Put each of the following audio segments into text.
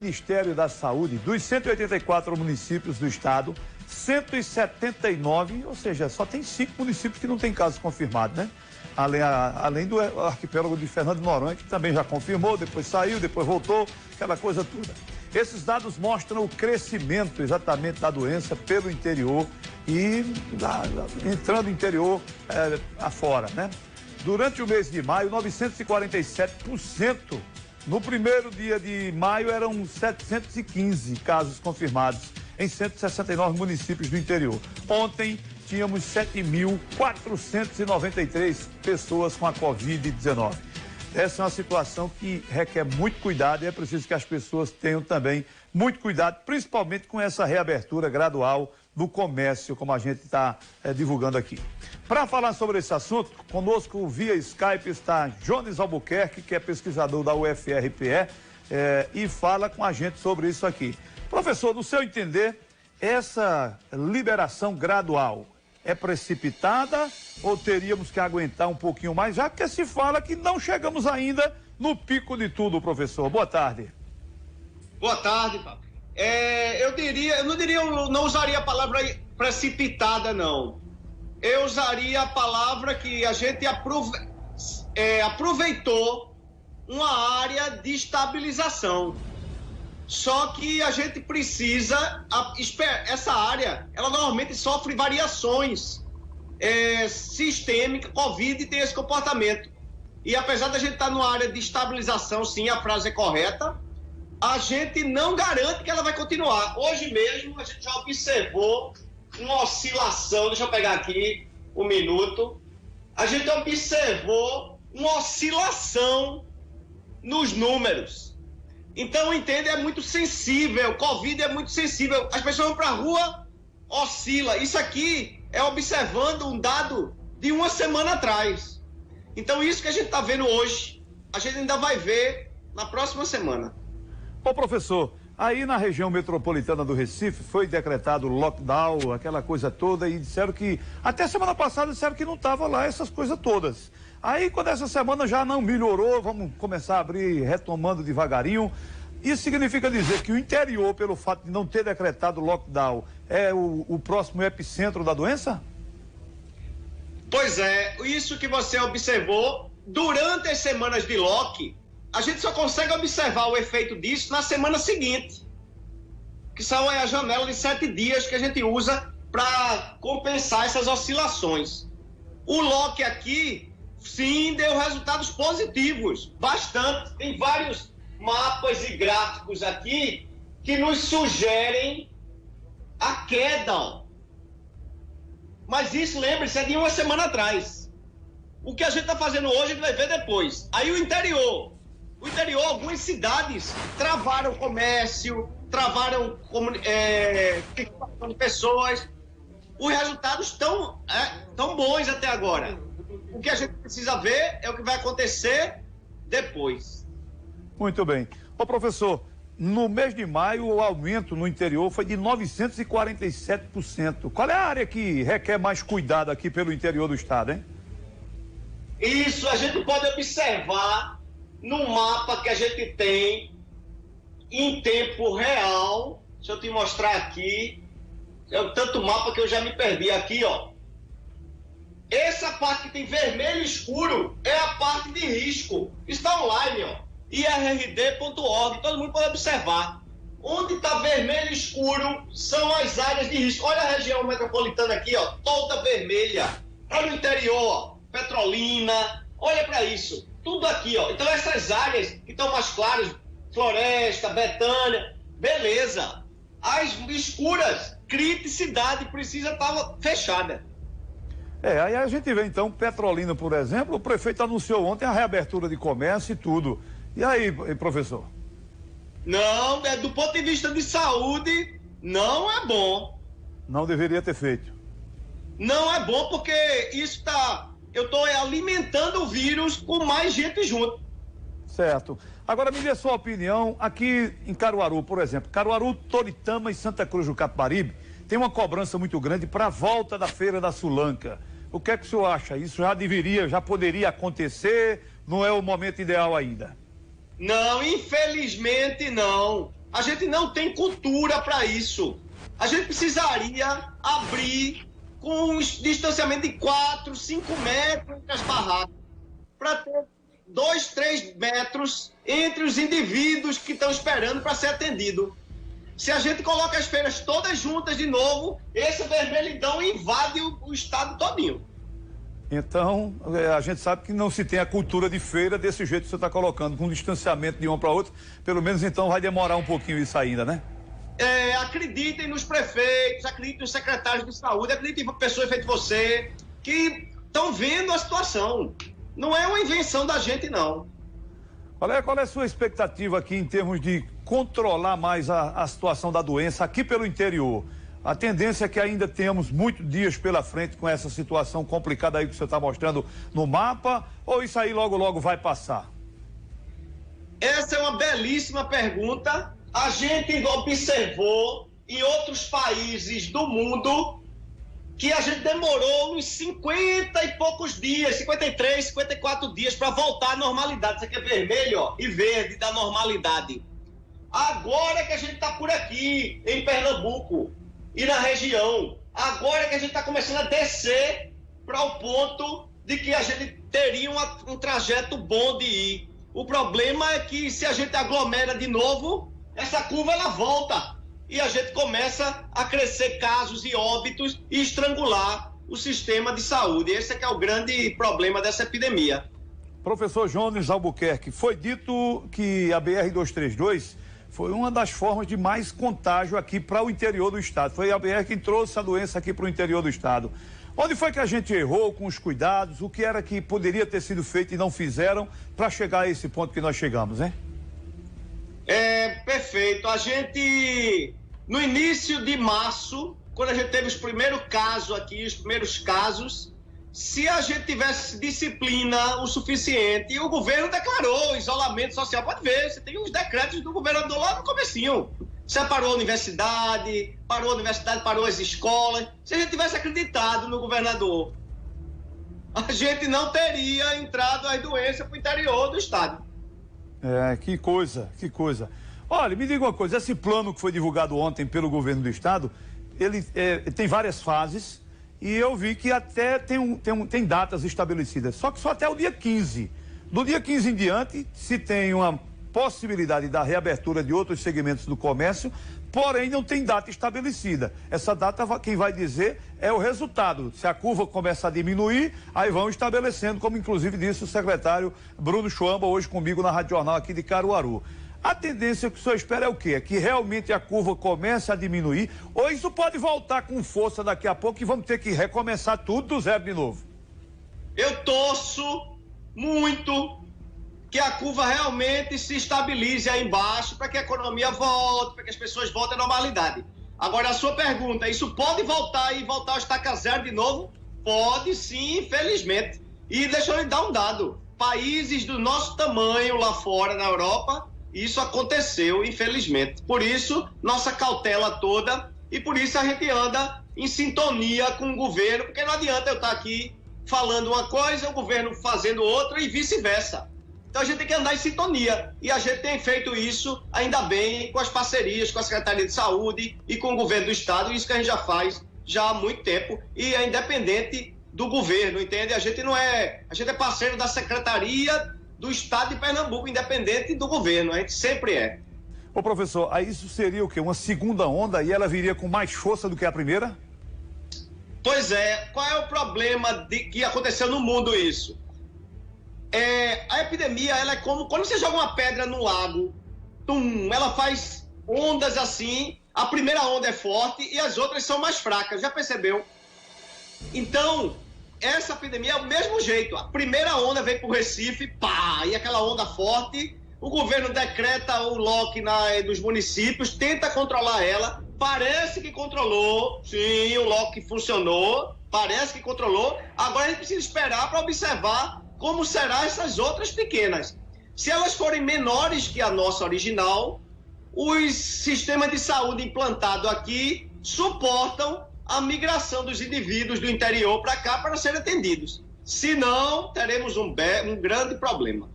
Ministério da Saúde, dos 184 municípios do estado, 179, ou seja, só tem 5 municípios que não tem casos confirmados, né? Além do arquipélago de Fernando de Noronha, que também já confirmou, depois saiu, depois voltou, aquela coisa toda. Esses dados mostram o crescimento exatamente da doença pelo interior e entrando interior afora, né? Durante o mês de maio, 947%. No primeiro dia de maio, eram 715 casos confirmados em 169 municípios do interior. Ontem, tínhamos 7.493 pessoas com a Covid-19. Essa é uma situação que requer muito cuidado e é preciso que as pessoas tenham também muito cuidado, principalmente com essa reabertura gradual do comércio, como a gente está divulgando aqui. Para falar sobre esse assunto, conosco via Skype está Jones Albuquerque, que é pesquisador da UFRPE, e fala com a gente sobre isso aqui. Professor, no seu entender, essa liberação gradual é precipitada ou teríamos que aguentar um pouquinho mais, já que se fala que não chegamos ainda no pico de tudo, professor? Boa tarde. Boa tarde, Fábio. Eu não usaria a palavra precipitada, não. Eu usaria a palavra que a gente aproveitou uma área de estabilização. Só que a gente precisa, essa área, ela normalmente sofre variações sistêmicas, Covid tem esse comportamento. E apesar da gente estar numa área de estabilização, sim, a frase é correta, a gente não garante que ela vai continuar. Hoje mesmo a gente já observou uma oscilação, deixa eu pegar aqui um minuto, a gente observou uma oscilação nos números. Então, entende, é muito sensível, Covid é muito sensível, as pessoas vão para a rua, oscila. Isso aqui é observando um dado de uma semana atrás. Então, isso que a gente está vendo hoje, a gente ainda vai ver na próxima semana. Ô, professor, aí na região metropolitana do Recife foi decretado lockdown, aquela coisa toda, e disseram que, até semana passada disseram que não estava lá essas coisas todas. Aí quando essa semana já não melhorou, vamos começar a abrir retomando devagarinho. Isso significa dizer que o interior, pelo fato de não ter decretado lockdown, é o próximo epicentro da doença? Pois é, isso que você observou durante as semanas de lock, a gente só consegue observar o efeito disso na semana seguinte, que são a janela de 7 dias que a gente usa para compensar essas oscilações. O lock aqui, sim, deu resultados positivos, bastante. Tem vários mapas e gráficos aqui que nos sugerem a queda. Mas isso, lembre-se, é de uma semana atrás. O que a gente está fazendo hoje, a gente vai ver depois. Aí o interior, algumas cidades travaram comércio, travaram pessoas. Os resultados estão bons até agora. O que a gente precisa ver é o que vai acontecer depois. Muito bem. Ô, professor, no mês de maio o aumento no interior foi de 947%. Qual é a área que requer mais cuidado aqui pelo interior do estado, hein? Isso a gente pode observar no mapa que a gente tem em tempo real. Deixa eu te mostrar aqui. É tanto mapa que eu já me perdi aqui, ó. Essa parte que tem vermelho escuro é a parte de risco. Está online, ó. irrd.org. Todo mundo pode observar. Onde está vermelho escuro são as áreas de risco. Olha a região metropolitana aqui, ó, toda vermelha. Olha o interior, ó, Petrolina. Olha para isso. Tudo aqui, ó. Então essas áreas que estão mais claras, Floresta, Betânia, beleza. As escuras, criticidade, precisa estar fechada. Aí a gente vê então Petrolina, por exemplo, o prefeito anunciou ontem a reabertura de comércio e tudo. E aí, professor? Não, do ponto de vista de saúde, não é bom. Não deveria ter feito. Não é bom porque isso eu estou alimentando o vírus com mais gente junto. Certo. Agora me dê sua opinião aqui em Caruaru, por exemplo. Caruaru, Toritama e Santa Cruz do Capibaribe tem uma cobrança muito grande para a volta da Feira da Sulanca. O que é que o senhor acha? Isso já poderia acontecer? Não é o momento ideal ainda? Não, infelizmente não. A gente não tem cultura para isso. A gente precisaria abrir com um distanciamento de 4, 5 metros entre as barracas, para ter 2, 3 metros entre os indivíduos que estão esperando para ser atendido. Se a gente coloca as feiras todas juntas de novo, esse vermelhidão invade o estado todinho. Então, a gente sabe que não se tem a cultura de feira desse jeito que você está colocando, com distanciamento de um para outro. Pelo menos então vai demorar um pouquinho isso ainda, né? Acreditem nos prefeitos, acreditem nos secretários de saúde, acreditem em pessoas feito você, que estão vendo a situação. Não é uma invenção da gente, não. Qual é a sua expectativa aqui em termos de controlar mais a situação da doença aqui pelo interior? A tendência é que ainda temos muitos dias pela frente com essa situação complicada aí que você está mostrando no mapa, ou isso aí logo logo vai passar? Essa é uma belíssima pergunta. A gente observou em outros países do mundo que a gente demorou uns 50 e poucos dias, 53, 54 dias para voltar à normalidade. Isso aqui é vermelho, ó, e verde da normalidade. Agora que a gente está por aqui, em Pernambuco e na região, agora que a gente está começando a descer para o ponto de que a gente teria um trajeto bom de ir. O problema é que se a gente aglomera de novo, essa curva ela volta e a gente começa a crescer casos e óbitos e estrangular o sistema de saúde. Esse é que é o grande problema dessa epidemia. Professor Jones Albuquerque, foi dito que a BR-232 foi uma das formas de mais contágio aqui para o interior do estado. Foi a BR que trouxe a doença aqui para o interior do estado. Onde foi que a gente errou com os cuidados? O que era que poderia ter sido feito e não fizeram para chegar a esse ponto que nós chegamos, hein? Perfeito. A gente, no início de março, quando a gente teve os primeiros casos aqui, os primeiros casos, se a gente tivesse disciplina o suficiente, o governo declarou isolamento social. Pode ver, você tem os decretos do governador lá no comecinho. Separou a universidade, parou as escolas. Se a gente tivesse acreditado no governador, a gente não teria entrado as doenças para o interior do estado. Que coisa, que coisa. Olha, me diga uma coisa, esse plano que foi divulgado ontem pelo governo do estado, ele tem várias fases e eu vi que até tem datas estabelecidas, só que só até o dia 15. Do dia 15 em diante, se tem uma possibilidade da reabertura de outros segmentos do comércio, porém não tem data estabelecida. Essa data, quem vai dizer é o resultado. Se a curva começa a diminuir, aí vão estabelecendo, como inclusive disse o secretário Bruno Chuamba hoje comigo na Rádio Jornal aqui de Caruaru. A tendência que o senhor espera é o quê? É que realmente a curva comece a diminuir, ou isso pode voltar com força daqui a pouco e vamos ter que recomeçar tudo do zero de novo? Eu torço muito que a curva realmente se estabilize aí embaixo para que a economia volte, para que as pessoas voltem à normalidade. Agora, a sua pergunta, isso pode voltar e voltar ao estaca zero de novo? Pode sim, infelizmente. E deixa eu lhe dar um dado. Países do nosso tamanho lá fora, na Europa, isso aconteceu, infelizmente. Por isso, nossa cautela toda e por isso a gente anda em sintonia com o governo, porque não adianta eu estar aqui falando uma coisa, o governo fazendo outra e vice-versa. Então a gente tem que andar em sintonia e a gente tem feito isso, ainda bem, com as parcerias com a Secretaria de Saúde e com o governo do estado, isso que a gente já faz já há muito tempo e é independente do governo, entende? A gente é parceiro da Secretaria do Estado de Pernambuco, independente do governo, a gente sempre é. Ô professor, aí isso seria o quê? Uma segunda onda e ela viria com mais força do que a primeira? Pois é, qual é o problema que aconteceu no mundo isso? A epidemia, ela é como quando você joga uma pedra no lago, ela faz ondas assim, a primeira onda é forte e as outras são mais fracas, já percebeu? Então, essa epidemia é o mesmo jeito, a primeira onda vem pro Recife, pá, e aquela onda forte, o governo decreta o lock nos municípios, tenta controlar ela, parece que controlou, sim, o lock funcionou, parece que controlou, agora a gente precisa esperar para observar como serão essas outras pequenas. Se elas forem menores que a nossa original, os sistemas de saúde implantados aqui suportam a migração dos indivíduos do interior para cá para serem atendidos. Se não, teremos um grande problema.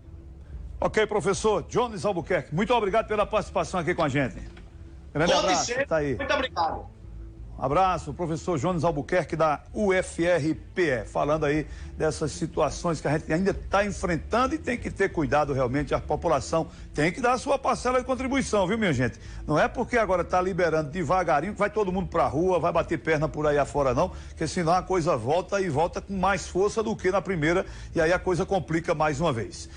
Ok, professor Jones Albuquerque, muito obrigado pela participação aqui com a gente. Grande abraço, tá aí. Muito obrigado. Abraço, professor Jones Albuquerque da UFRPE, falando aí dessas situações que a gente ainda está enfrentando e tem que ter cuidado realmente, a população tem que dar a sua parcela de contribuição, viu, minha gente? Não é porque agora está liberando devagarinho que vai todo mundo para a rua, vai bater perna por aí afora não, porque senão a coisa volta e volta com mais força do que na primeira e aí a coisa complica mais uma vez.